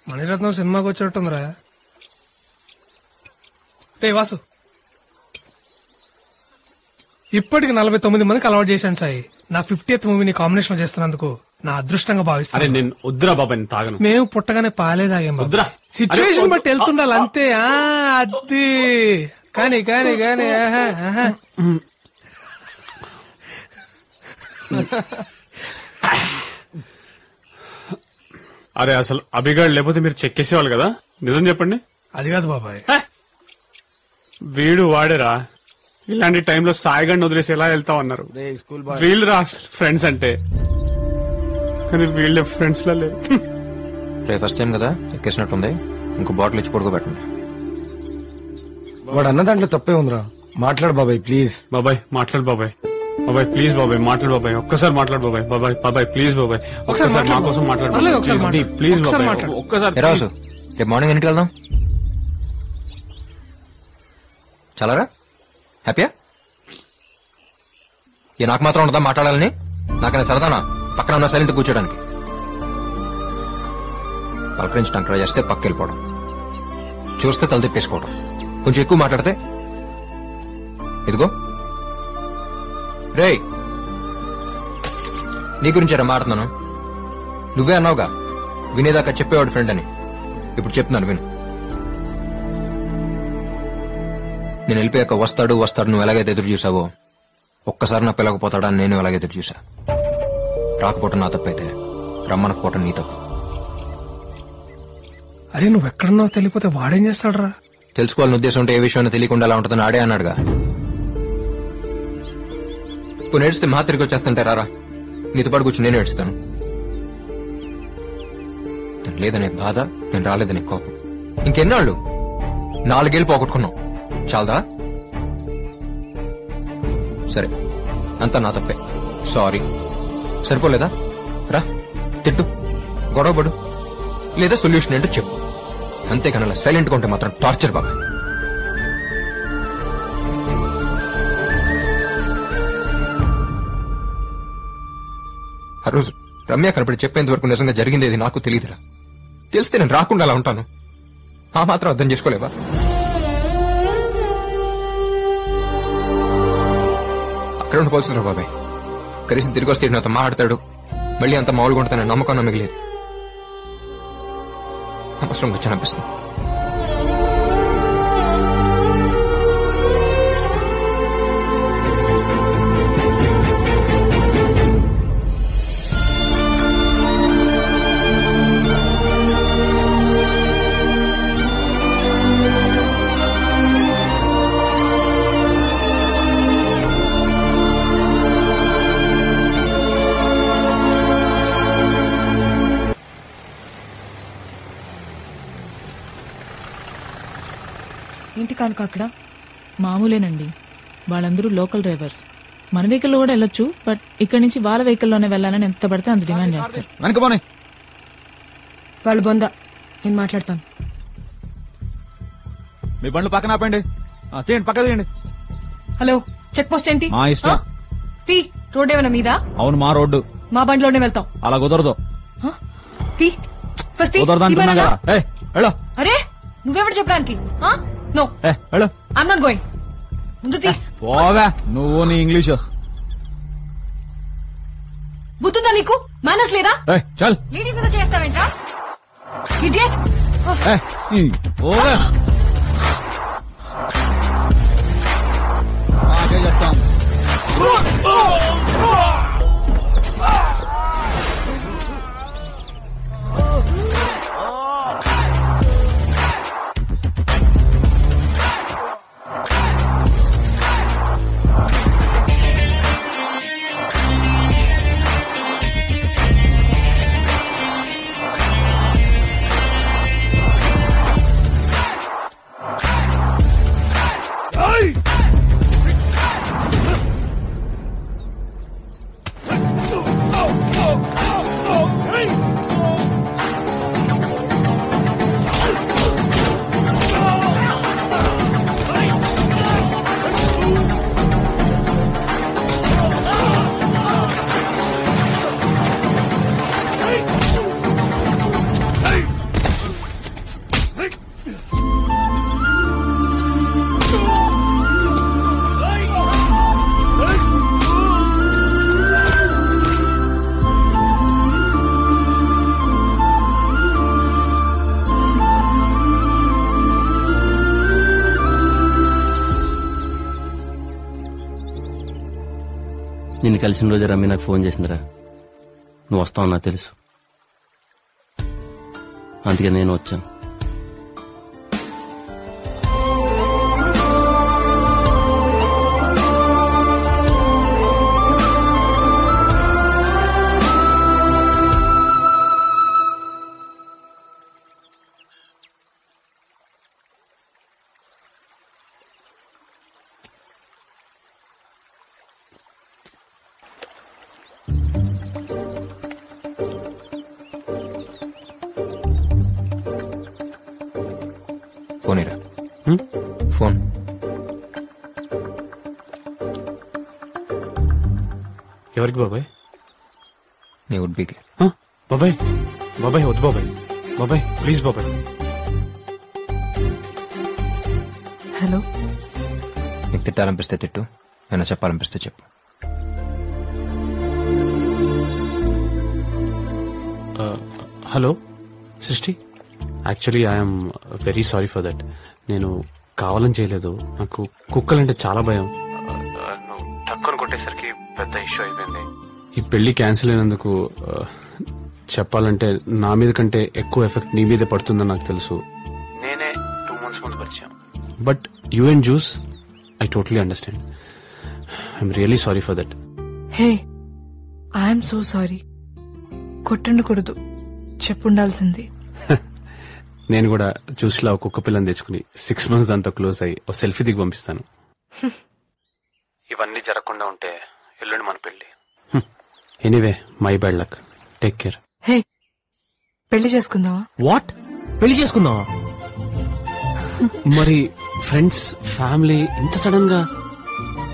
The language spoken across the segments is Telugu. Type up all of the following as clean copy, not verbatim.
మణిరత్నం సినిమాకి వచ్చేట్టుందిరా. రే వాసు, ఇప్పటికి 49 మందికి అలవాటు చేశాను సాయి. నా 50th మూవీని కాంబినేషన్ చేస్తున్నందుకు నా అదృష్టంగా భావిస్తాను. నేను వద్దురా బాబాయ్, నేను తాగను. మేము పుట్టగానే పాలే తాగాం. వద్దురా, సిచ్యువేషన్ బట్టి వెళ్తుండాలి అంతే. అది కానీ కానీ కానీ అరే అసలు అభిగాడు లేకపోతే మీరు చెక్కేసేవాళ్ళు కదా, నిజం చెప్పండి. అది కాదు బాబాయ్, వీడు వాడేరా. ఇలాంటి టైంలో సాయిగాడిని వదిలేసి ఎలా వెళ్తామన్నారు. వీళ్ళు రా ఫ్రెండ్స్ అంటే, కానీ వీళ్ళే ఫ్రెండ్స్ లా లేరు. రేపు ఫస్ట్ టైం కదా ఎక్కేసినట్టుంది, ఇంకో బాటిల్ ఇచ్చి పడుకోబెట్టండి. వాడు అన్న దాంట్లో తప్పే ఉందిరా. మాట్లాడు బాబాయ్ ప్లీజ్. బాబాయ్ మాట్లాడు బాబాయ్. బాబాయ్ ప్లీజ్ బాబాయ్ మాట్లాడు బాబాయ్. ఒక్కసారి మాట్లాడు బాబాయ్. బాబాయ్ బాబాయ్ ప్లీజ్ బాబాయ్, ఒక్కసారి మా కోసం మాట్లాడు ప్లీజ్ బాబాయ్. ఒక్కసారి రాసు, రేపు మార్నింగ్ ఎన్నింటికి వెళ్దాం? చాలారా? హ్యాపీయా? ఏ నాకు మాత్రం ఉండదా మాట్లాడాలని? నాకైనా సరదానా పక్కన ఉన్న సైలెంట్ కూర్చోడానికి? పలకరించడానికి ట్రై చేస్తే పక్క వెళ్ళిపోవడం, చూస్తే తల తిప్పేసుకోవడం, కొంచెం ఎక్కువ మాట్లాడితే ఇదిగో రే నీ గురించారా మాట్లాడుతున్నాను. నువ్వే అన్నావుగా వినేదాకా చెప్పేవాడు ఫ్రెండ్ అని. ఇప్పుడు చెప్తున్నాను విను. నేను వెళ్ళిపోయాక వస్తాడు వస్తాడు నువ్వు ఎలాగైతే ఎదురు చూసావో, ఒక్కసారి నా పిల్లకపోతాడా అని నేను ఎలాగైతే ఎదురు చూసా. రాకపోవటం నా తప్పైతే రమ్మనకపోవటం నీ తప్పు. అరే నువ్వెక్కడున్నావు తెలియపోతే వాడేం చేస్తాడరా? తెలుసుకోవాలని ఉద్దేశం ఉంటే ఏ విషయాన్ని తెలియకుండా ఎలా ఉంటుందని ఆడే అన్నాడుగా. ఇప్పుడు నేడిస్తే మా తిరిగి వచ్చేస్తుంటే రారా, నీతో పాటు కూర్చొని నేను ఏడుస్తాను. తను లేదనే బాధ, నేను రాలేదనే కోపం. ఇంకెన్నాళ్ళు? 4 ఏళ్ళు పోగొట్టుకున్నావు, చాలదా? సరే అంతా నా తప్పే, సారీ. సరిపోలేదా? రా తిట్టు, గొడవపడు, లేదా సొల్యూషన్ ఏంటో చెప్పు. అంతేకాని అలా సైలెంట్ గా ఉంటే మాత్రం టార్చర్ బాబా. ఆ రోజు రమ్య కనపడి చెప్పేంత వరకు నిజంగా జరిగింది నాకు తెలియదురా. తెలిస్తే నేను రాకుండా అలా ఉంటాను. ఆ మాత్రం అర్థం చేసుకోలేవా? అక్కడ ఉండిపోతుందిరా బాబాయ్. కనీసం తిరిగి వస్తే నాతో మాట్లాడతాడు, మళ్ళీ అంత మామూలుగా ఉంటానని నమ్మకం మిగిలేదు. అవసరం వచ్చి అనిపిస్తుంది. ఏంటి కనుక అక్కడ మామూలేనండి, వాళ్ళందరూ లోకల్ డ్రైవర్స్. మన వెహికల్లో కూడా వెళ్ళొచ్చు, బట్ ఇక్కడి నుంచి వాళ్ళ వెహికల్లోనే వెళ్ళాలని ఎంత పడితే అంత డిమాండ్ చేస్తారు. వాళ్ళు బొందా, నేను మాట్లాడతాను. మీ బండ్లు పక్కన ఆపండి, చేయండి, పక్క తీయండి. హలో, చెక్ పోస్ట్ ఏంటి? మా ఇష్టం. రోడ్ ఏమైనా మీద? అవును, మా రోడ్డు. మా బండిలోనే వెళ్తాం. అలా కుదరదు. అరే నువ్వెవడు చెప్పడానికి? No, I'm not going. ముందు పోగా నువ్వు నీ ఇంగ్లీషు. బుద్ధుందా నీకు? మేనర్స్ లేదా? చల్, లేడీస్ మీద చేస్తావేంట్రా? ఇడియట్. పోగా చెప్తాం. కలిసిన రోజు రమ్మి నాకు ఫోన్ చేసిందిరా. నువ్వు వస్తావు నాకు తెలుసు, అందుకే నేను వచ్చాను. పోనీరా ఫోన్. ఎవరికి బాబాయ్? నీ వుడ్బీకి. బాబాయ్ బాబాయ్ వద్దు బాబాయ్, బాబాయ్ ప్లీజ్ బాబాయ్. హలో, నీకు తిట్టాలనిపిస్తే తిట్టు, ఏమైనా చెప్పాలనిపిస్తే చెప్పు. హలో సృష్టి, actually I'm very sorry for that. నేను కావాలని చేయలేదు. నాకు కుక్కలంటే చాలా భయం. నువ్వు టక్కుని కొట్టేసరికి పెద్ద ఇష్యూ అయిపోయింది. ఈ పెళ్లి క్యాన్సిల్ అయినందుకు చెప్పాలంటే నా మీద కంటే ఎక్కువ ఎఫెక్ట్ నీ మీదే పడుతుందని నాకు తెలుసు. నేనే 2 months ముందు పరిచయం. But you and juice I totally understand. I'm really sorry for that. Hey, I'm so sorry. కొట్టుండకూడదు, చెప్పుండాల్సింది. నేను కూడా జ్యూస్లో ఒక కుక్క పిల్లని తెచ్చుకుని 6 months దాంతో క్లోజ్ అయ్యి ఒక సెల్ఫీ దిగి పంపిస్తాను. ఇవన్నీ జరగకుండా ఉంటే ఎల్లుండి మన పెళ్లి. Anyway, my bad luck. Take care. Hey, పెళ్లి చేసుకుందావా? వాట్? పెళ్లి చేసుకుందావా? మరి ఫ్రెండ్స్, ఫ్యామిలీ ఇంత సడన్ గా?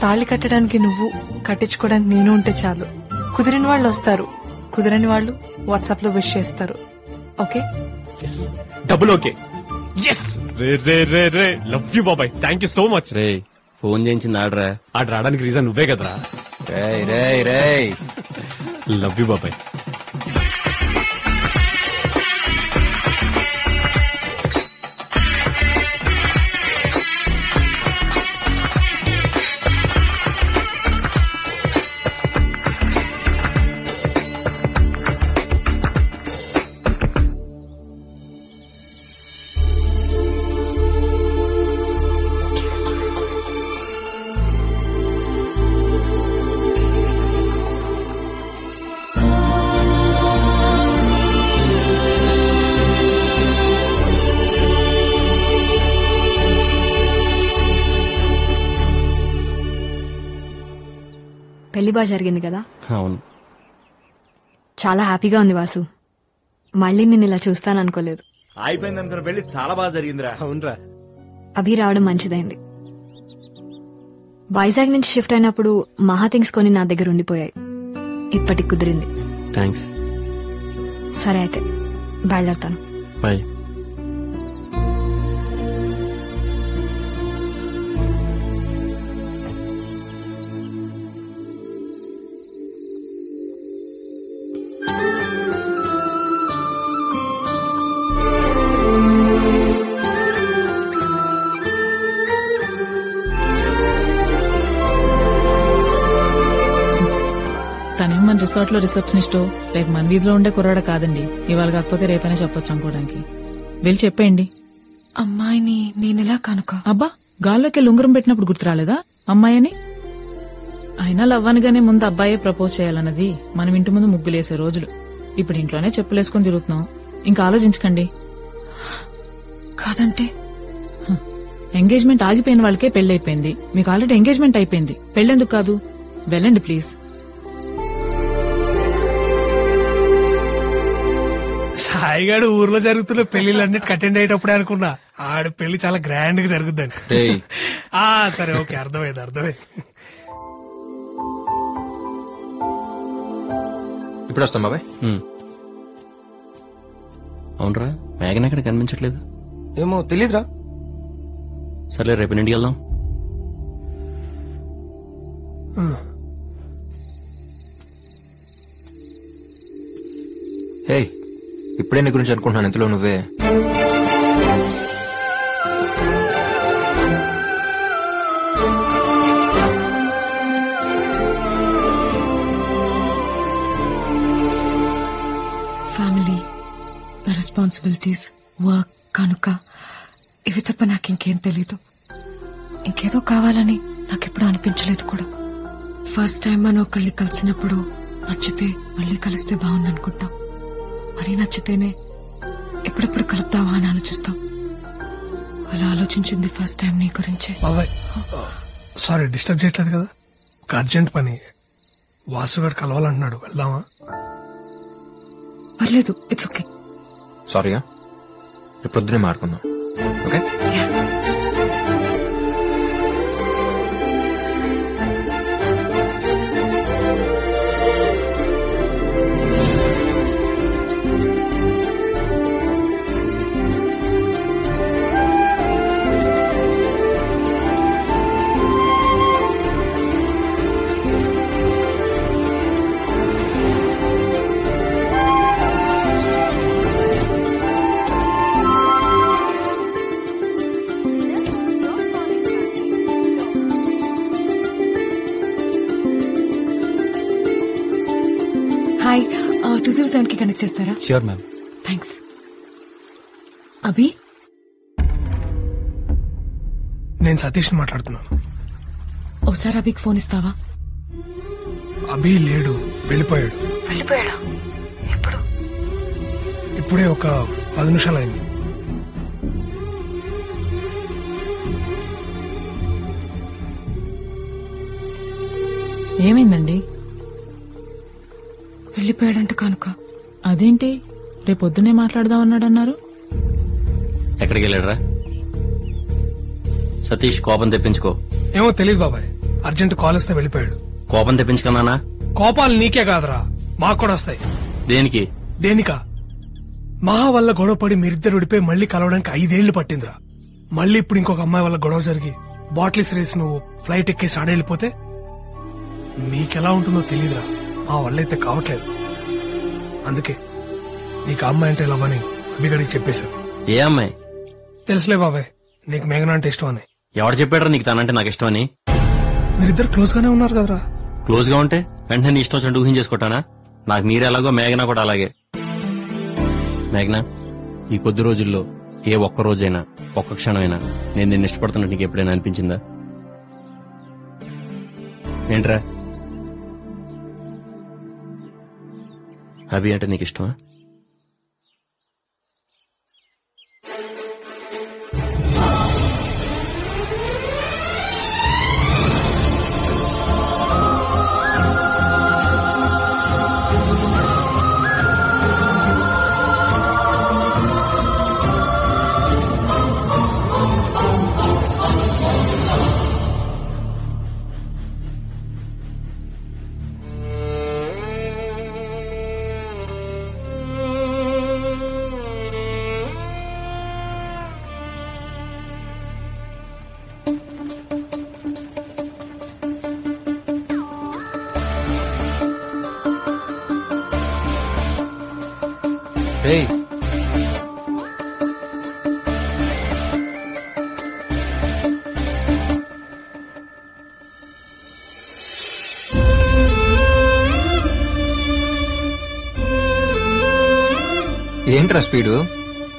తాళి కట్టడానికి నువ్వు, కట్టించుకోవడానికి నేను ఉంటే చాలు. కుదిరిన వాళ్ళు వస్తారు, కుదిరని వాళ్ళు వాట్సాప్ లో విష్ చేస్తారు. ఓకే? Double okay. ఎస్. రే రే రే రే, లవ్ యూ బాబాయ్, థ్యాంక్ యూ సో మచ్. రే, ఫోన్ చేయించింది ఆడరా. ఆడ రావడానికి రీజన్ నువ్వే కదరా. రేయ్ రేయ్ రేయ్, లవ్ యూ బాబాయ్. పెళ్లి బాగా జరిగింది కదా? అవును, చాలా హ్యాపీగా ఉంది వాసు. మళ్ళీ నేను ఇలా చూస్తాననుకోలేదు. అయిపోయింది అనుకున్న పెళ్లి చాలా బాగా జరిగిందిరా. అవునరా. అభి రావడం మంచిదైంది. వైజాగ్ నుంచి షిఫ్ట్ అయినప్పుడు మహా థింగ్స్ కొని నా దగ్గర ఉండిపోయాయి. ఇప్పటికి కుదిరింది. థ్యాంక్స్. సరే అయితే బయలుదేరుతాను. బాయ్. తనేం మన రిసార్ట్ లో రిసెప్షనిస్ట్, రేపు మన వీధిలో ఉండే కుర్రాడ కాదండి. ఇవాళ కాకపోతే రేపైనా చెప్పొచ్చు అనుకోవడానికి. వెళ్ళి చెప్పేయండి. అమ్మాయిని నేనెలా కనుక? అబ్బా, గాల్లోకి ఉంగరం పెట్టినప్పుడు గుర్తురాలేదా అమ్మాయిని? అయినా లవ్ అనగానే ముందు అబ్బాయే ప్రపోజ్ చేయాలన్నది మనం ఇంటి ముందు ముగ్గులేసే రోజులు. ఇప్పుడు ఇంట్లోనే చెప్పులేసుకుని తిరుగుతున్నాం. ఇంకా ఆలోచించకండి. కాదంటే ఎంగేజ్మెంట్ ఆగిపోయిన వాళ్ళకే పెళ్లైపోయింది. మీకు ఆల్రెడీ ఎంగేజ్మెంట్ అయిపోయింది. పెళ్లెందుకు కాదు? వెళ్ళండి ప్లీజ్. సాయిగాడు ఊర్లో జరుగుతున్న పెళ్లిళ్ళన్నిటికి అటెండ్ అయ్యేటప్పుడే అనుకున్నా ఆడు పెళ్లి చాలా గ్రాండ్ గా జరుగుద్దని. సరే ఓకే, అర్థమైంది. ఇప్పుడు వస్తాం బాబాయ్. అవునరా, మేఘన ఎక్కడ కనిపించట్లేదు. ఏమో తెలీదురా. సర్లే, రేపు ఇంటికి వెళ్దాం. హే, ఇప్పుడే నీ గురించి అనుకుంటున్నాను, ఇంతలో నువ్వే. ఫ్యామిలీ, నా రెస్పాన్సిబిలిటీస్, వర్క్, కనుక ఇవి తప్ప నాకు ఇంకేం తెలీదు. ఇంకేదో కావాలని నాకెప్పుడు అనిపించలేదు కూడా. ఫస్ట్ టైం మనం ఒకళ్ళని కలిసినప్పుడు నచ్చితే మళ్ళీ కలిస్తే బాగుంది అనుకుంటాం. మరీ నచ్చితేనే ఎప్పుడెప్పుడు కలుద్దావా అని ఆలోచిస్తాం. అలా ఆలోచించింది ఫస్ట్ టైం నీ గురించే. బాబాయ్ సారీ డిస్టర్బ్ చేయట్లేదు కదా, ఒక అర్జెంట్ పని. వాసుగాడు కలవాలంటున్నాడు, వెళ్దామా? పర్లేదు, ఇట్స్ ఓకే. సారీయా, రేపు పొద్దునే మాట్లాడుకుందాం. ఓకే. హాయ్, 207 కి కనెక్ట్ చేస్తారా? Sure ma'am. థ్యాంక్స్. అభి, నేను సతీష్ మాట్లాడుతున్నాను. ఒకసారి అభికి ఫోన్ ఇస్తావా? అభి లేడు, వెళ్ళిపోయాడు. వెళ్ళిపోయాడా? ఎప్పుడు? ఇప్పుడే ఒక 10 నిమిషాలు అయింది. ఏమైందండి? వెళ్ళిపోయాడంట కనుక. అదేంటి రేపొద్దునే మాట్లాడదామన్నాడన్నారు? ఎక్కడికి వెళ్ళాడరా? సతీష్, కోపం తెప్పించుకో. ఏమో తెలియదు బాబాయ్, అర్జెంట్ కాల్ వస్తే వెళ్ళిపోయాడు. కోపం తెప్పించుకున్నానా? కోపాలు నీకే కాదురా, మాకు కూడా వస్తాయి. దేనికి? దేనికా? మహా వల్ల గొడవపడి మీరిద్దరు విడిపోయి మళ్లీ కలవడానికి 5 ఏళ్లు పట్టిందిరా. మళ్ళీ ఇప్పుడు ఇంకొక అమ్మాయి వల్ల గొడవ జరిగి బాటిల్స్ రేసి నువ్వు ఫ్లైట్ ఎక్కేసి ఆడెళ్ళిపోతే మీకెలా ఉంటుందో తెలియదురా. మా వల్ల అయితే కావట్లేదు. అందుకే నీకు అమ్మాయి అంటే లవ్ అని అభిగడికి చెప్పేశాను. ఏ అమ్మాయి? తెలుసులే బాబాయ్, నీకు మేఘన అంటే ఇష్టం అని. ఎవరు చెప్పాడరా నీకు తనంటే నాకు ఇష్టమని? మీరిద్దరు క్లోజ్ గానే ఉన్నారు కదరా. క్లోజ్ గా ఉంటే వెంటనే నీ ఇష్టం వచ్చినట్టు ఊహించేసుకుంటానా? నాకు మీరే ఎలాగో మేఘనా కూడా అలాగే. మేఘనా, ఈ కొద్ది రోజుల్లో ఏ ఒక్క రోజైనా, ఒక్క క్షణమైనా నేను నిన్ను ఇష్టపడుతున్నట్టు నీకు ఎప్పుడైనా అనిపించిందా? ఏంట్రా, అభి అంటే నీకు ఇష్టమా? రేయ్, ఏంట్రా స్పీడు?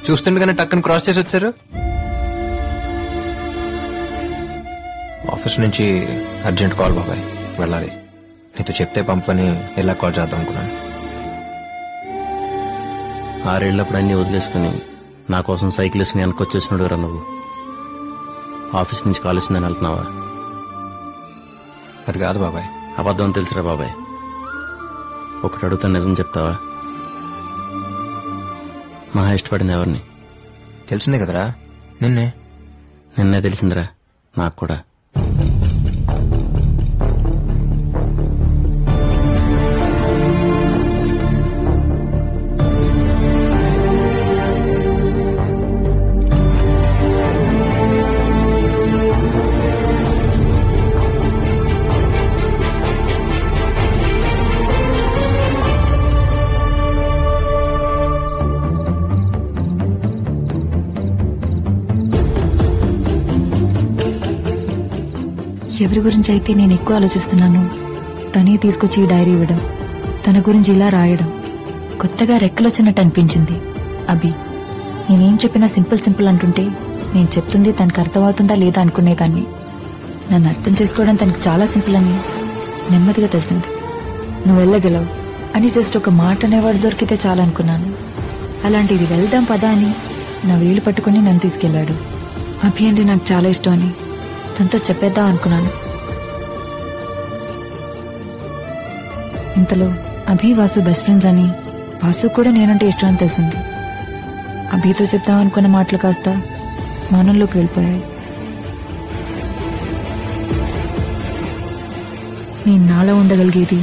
చూస్తుండగానే టక్కన క్రాస్ చేసి వచ్చారు. ఆఫీస్ నుంచి అర్జెంట్ కాల్ బాబాయ్, వెళ్ళాలి. నీతో చెప్తే పంపని ఎలా కాల్ చేద్దాం అనుకున్నాను. 6 ఏళ్లప్పుడు అన్ని వదిలేసుకుని నా కోసం సైకిల్ వేసుకుని వెనకొచ్చేసినాడు రా నువ్వు. ఆఫీస్ నుంచి కాల్ వచ్చిందని వెళ్తున్నావా? అది కాదు బాబాయ్. అబద్ధం అని తెలుసురా బాబాయ్. ఒకటి అడుగుతా, నిజం చెప్తావా? మహా ఇష్టపడింది ఎవరిని? తెలిసిందే కదరా, నిన్నే. నిన్నే తెలిసిందిరా నాకు కూడా. ఎవరి గురించి అయితే నేను ఎక్కువ ఆలోచిస్తున్నాను తనే తీసుకొచ్చి ఈ డైరీ ఇవ్వడం, తన గురించి ఇలా రాయడం, కొత్తగా రెక్కలొచ్చినట్టు అనిపించింది. అభి, నేనేం చెప్పినా సింపుల్ సింపుల్ అంటుంటే నేను చెప్తుంది తనకు అర్థమవుతుందా లేదా అనుకునేదాన్ని. నన్ను అర్థం చేసుకోవడం తనకు చాలా సింపుల్ అని నెమ్మదిగా తెలిసింది. నువ్వు వెళ్ళగలవు అని జస్ట్ ఒక మాట అనేవాడు దొరికితే చాలా అనుకున్నాను. అలాంటిది వెళ్దాం పదా అని నా వేలు పట్టుకుని నన్ను తీసుకెళ్లాడు. అభి అంటే నాకు చాలా ఇష్టం అని తనతో చెప్పేద్దాం అనుకున్నాను. ఇంతలో అభి వాసు బెస్ట్ ఫ్రెండ్స్ అని, వాసు కూడా నేనంటే ఇష్టం అని తెలిసింది. అభితో చెప్దాం అనుకున్న మాటలు కాస్త మౌనంలోకి వెళ్ళిపోయాయి. నేను నాలో ఉండగలిగేది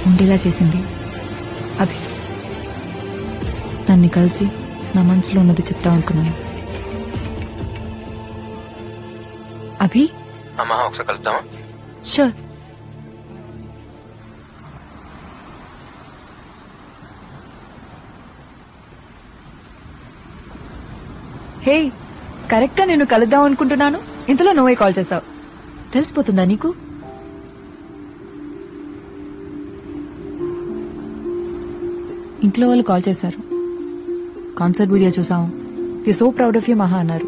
ఉండేలా చేసింది అభి. నన్ను కలిసి నా మనసులో ఉన్నది చెప్తాం అనుకున్నాను. అభి, అమ్మా ఒకసారి కలుద్దామా? షూర్. హే, కరెక్ట్ గా నేను కలుద్దాం అనుకుంటున్నాను, ఇంతలో నువ్వే కాల్ చేస్తావు. తెలిసిపోతుందా నీకు? ఇంట్లో వాళ్ళు కాల్ చేశారు. కాన్సర్ట్ వీడియో చూసాం, you so proud of you మహా అన్నారు.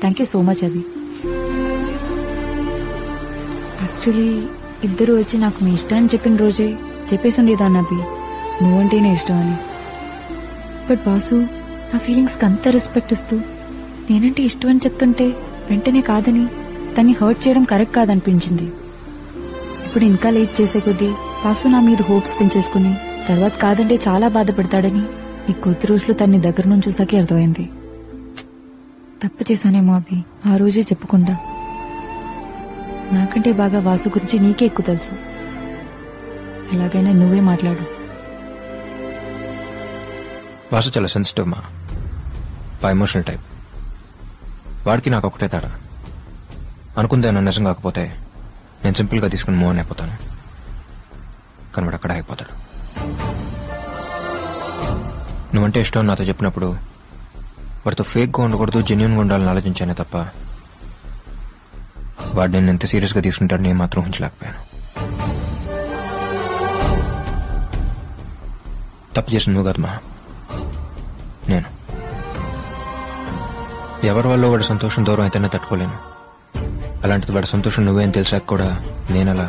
Thank you so much Abhi. Actually ఇద్దరు వచ్చి నాకు మీ ఇష్టాన్ని చెప్పిన రోజే చెప్పేసి ఉండేదాన్ని అభి, నువ్వంటేనే ఇష్టం అని. బట్ బాసు నా ఫీలింగ్స్ కి అంత రెస్పెక్ట్ ఇస్తూ నేనంటే ఇష్టం అని చెప్తుంటే వెంటనే కాదని తన్ని హర్ట్ చేయడం కరెక్ట్ కాదనిపించింది. ఇప్పుడు ఇంకా లేట్ చేసే కొద్దీ బాసు నా మీద హోప్స్ పెంచేసుకుని తర్వాత కాదంటే చాలా బాధపడతాడని ఈ కొద్ది రోజులు తన్ని దగ్గర నుంచి చూసాకే అర్థమైంది. తప్పు చేశానేమో అభి, ఆ రోజే చెప్పకుండా. నాకంటే బాగా వాసు గురించి నీకే ఎక్కువ తెలుసు. ఎలాగైనా నువ్వే మాట్లాడు. వాసు చాలా సెన్సిటివ్ మా, ఎమోషనల్ టైప్. వాడికి నాకు ఒకటే తేడా. అనుకుందేనా నిజం కాకపోతే నేను సింపుల్ గా తీసుకుని మూవ్ అయిపోతాను, కానీ వాడు అక్కడ అయిపోతాడు. నువ్వంటే ఇష్టం నాతో చెప్పినప్పుడు వాడితో ఫేక్ గా ఉండకూడదు, జెన్యున్ గా ఉండాలని ఆలోచించానే తప్ప వాడు నేను ఎంత సీరియస్ గా తీసుకుంటాడు నేను మాత్రం ఊహించలేకపోయాను. తప్పు చేసిన నువ్వు కాదు మా, నేను. ఎవరి వల్ల వాడి సంతోషం దూరం అయితేనే తట్టుకోలేను. అలాంటిది వాడి సంతోషం నువ్వేం తెలిసాక కూడా నేనలా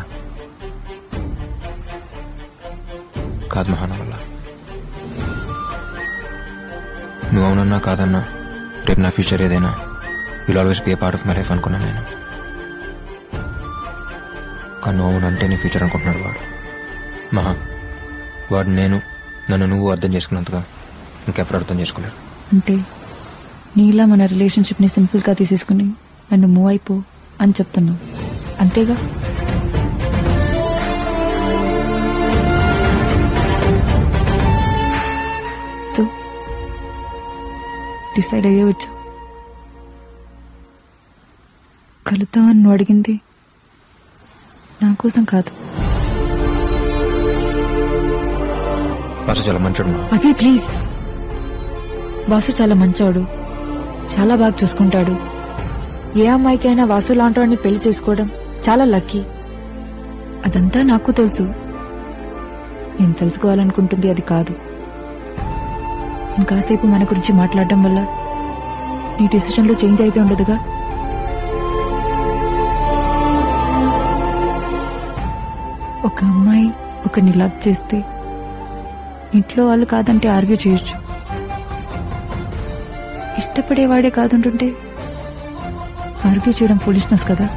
కాదు మహాన వల్ల. నువ్వు అవునన్నా కాదన్నా రేపు నా ఫ్యూచర్ ఏదైనా will always be A part of my life అనుకున్నా నేను. కానీ నువ్వు అవునంటే నీ ఫ్యూచర్ అనుకుంటున్నాడు వాడు. మహా, వాడు నన్ను నువ్వు అర్థం చేసుకున్నంతగా ఇంకెప్పుడు అర్థం చేసుకోలేరు. అంటే నీలా మన రిలేషన్షిప్ ని సింపుల్ గా తీసేసుకుని నన్ను మూవ్ అయిపో అని చెప్తున్నావు, అంతేగా? సో డిసైడ్ అయ్యే వచ్చావు. కలుద్దామని నువ్వు అడిగింది నా కోసం కాదు. వాసు చాలా మంచోడు. అభి ప్లీజ్, వాసు చాలా మంచోడు, చాలా బాగా చూసుకుంటాడు. ఏ అమ్మాయికైనా వాసు లాంటి వాడిని పెళ్లి చేసుకోవడం చాలా లక్కీ. అదంతా నాకు తెలుసు. నేను తెలుసుకోవాలనుకుంటుంది అది కాదు. ఇంకాసేపు మన గురించి మాట్లాడడం వల్ల నీ డిసిషన్ లో చేంజ్ అయితే ఉండదుగా. ఒక అమ్మాయి ఒకరిని లవ్ చేస్తే ఇంట్లో వాళ్ళు కాదంటే ఆర్గ్యూ చేయొచ్చు. ఇష్టపడేవాడే కాదంటుంటే ఆర్గ్యూ చేయడం ఫూలిష్నెస్ కదా.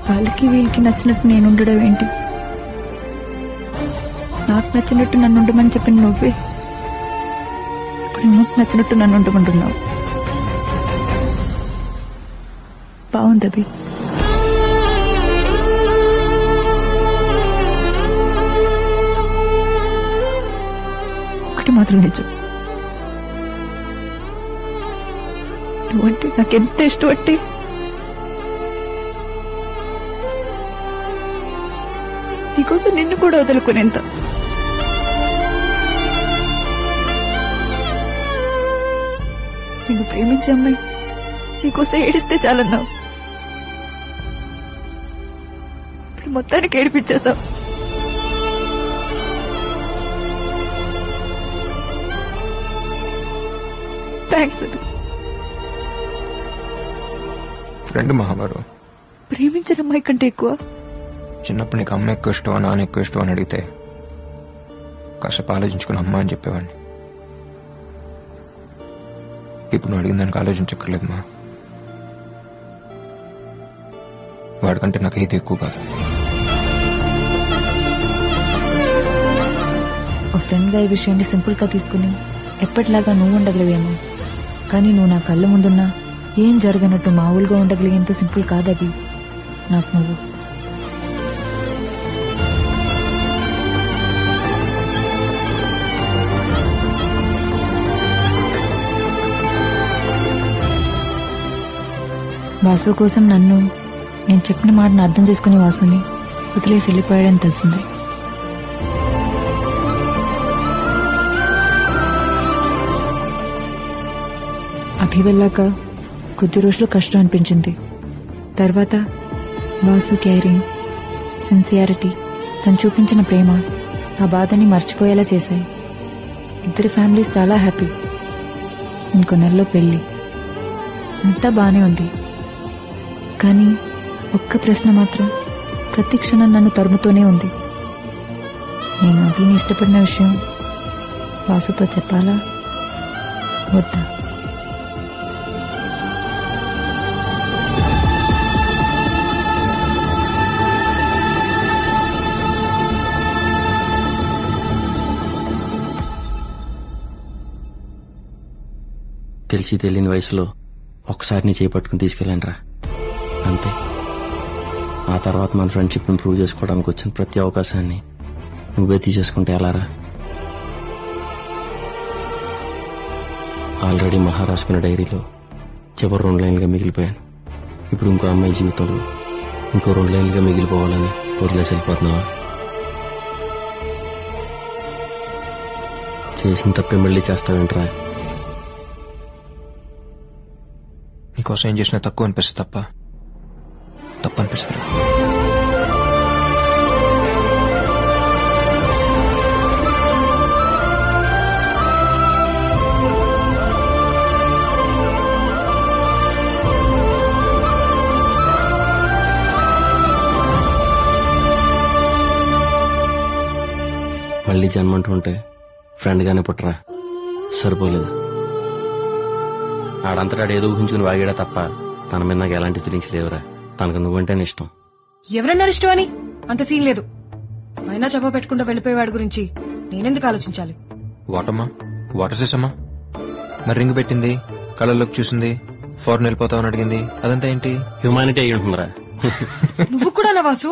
వాళ్ళకి వీళ్ళకి నచ్చినట్టు నేను ఉండడం ఏంటి? నాకు నచ్చినట్టు నన్ను ఉండమని చెప్పిన నువ్వే ఇప్పుడు నీకు నచ్చినట్టు నన్ను ఉండమంటున్నావు. బాగుంది అభి. ఒకటి మాత్రం నిజం, నువ్వంటే నాకెంత ఇష్టం అంటే నీకోసం నిన్ను కూడా వదులుకునేంత. నిన్ను ప్రేమించే అమ్మాయి నీకోసం ఏడిస్తే చాలన్నావు, ఇప్పుడు మొత్తానికి ఏడిపించేశావు. థ్యాంక్స్. ఫ్రెండ్ మహాబారు, ప్రేమించిన అమ్మాయి కంటే ఎక్కువ. చిన్నప్పుడు నీకు అమ్మ ఎక్కువ ఇష్టమా నాన్న ఎక్కువ ఇష్టం అని అడిగితే కాసేపు ఆలోచించుకుని అమ్మ అని చెప్పేవాడిని. ఇప్పుడు నువ్వు అడిగిన దానికి ఆలోచించక్కర్లేదు మా. వాడికంటే నాకు ఏది ఎక్కువ కాదు. ఒక ఫ్రెండ్ గా ఈ విషయాన్ని సింపుల్ గా తీసుకుని ఎప్పటిలాగా నువ్వు ఉండగలివేమో, కానీ నువ్వు నా కళ్ళ ముందున్నా ఏం జరగనట్టు మామూలుగా ఉండగలిగేంత సింపుల్ కాదవి నాకు నువ్వు. వాసు కోసం నేను చెప్పిన మాటను అర్థం చేసుకుని వాసుని వదిలేసి వెళ్ళిపోయాడని తెలిసింది. అభి వెళ్ళాక కొద్ది రోజులు కష్టం అనిపించింది. తర్వాత వాసు కేరింగ్, సిన్సియారిటీ, తను చూపించిన ప్రేమ ఆ బాధని మర్చిపోయేలా చేశాయి. ఇద్దరి ఫ్యామిలీస్ చాలా హ్యాపీ. ఇంకో నెలలో పెళ్లి. అంతా బానే ఉంది, కానీ ఒక్క ప్రశ్న మాత్రం ప్రతి క్షణం నన్ను తరుముతూనే ఉంది. నేను అభిని ఇష్టపడిన విషయం వాసుతో చెప్పాలా వద్దా? తెలిసి తెలియని వయసులో ఒక్కసారి నీ చేపట్టుకుని తీసుకెళ్ళాను రా, అంతే. ఆ తర్వాత మన ఫ్రెండ్షిప్ ని ప్రూవ్ చేసుకోవడానికి వచ్చిన ప్రతి అవకాశాన్ని నువ్వే తీసేసుకుంటే ఎలారా? ఆల్రెడీ మహారాష్ట్ర డైరీలో చివరి 2 లైన్లుగా మిగిలిపోయాను. ఇప్పుడు ఇంకో అమ్మాయి జీవితంలో ఇంకో 2 లైన్లుగా మిగిలిపోవాలని వదిలేసి వెళ్ళిపోతున్నావా? చేసిన తప్పే మళ్ళీ చేస్తావేంట్రా? నీకోసం ఏం చేసినా తక్కువ అనిపిస్తుంది తప్ప అనిపిస్తుంది. మళ్ళీ జన్మంటూ ఉంటే ఫ్రెండ్ గానే పుట్టరా, సరిపోలేదు. ఆడంతటాడు ఏదో ఊహించుకుని వాగాడా తప్ప తన మీద నాకు ఎలాంటి ఫీలింగ్స్ లేవురా. తనకు నువ్వంటేనే ఇష్టం. ఎవరన్నా ఇష్టం అని అంత సీన్ లేదు. అయినా చెప్ప పెట్టుకుంటూ వెళ్ళిపోయేవాడి గురించి నేనెందుకు ఆలోచించాలి? వాటమ్మా, వాటర్ చేసమ్మా. మరి రింగ్ పెట్టింది, కళ్ళలోకి చూసింది, ఫారెన్ వెళ్ళిపోతామని అడిగింది, అదంతా ఏంటి? హ్యూమానిటీ అయి ఉంటుందిరా. నువ్వు కూడా నా వాసు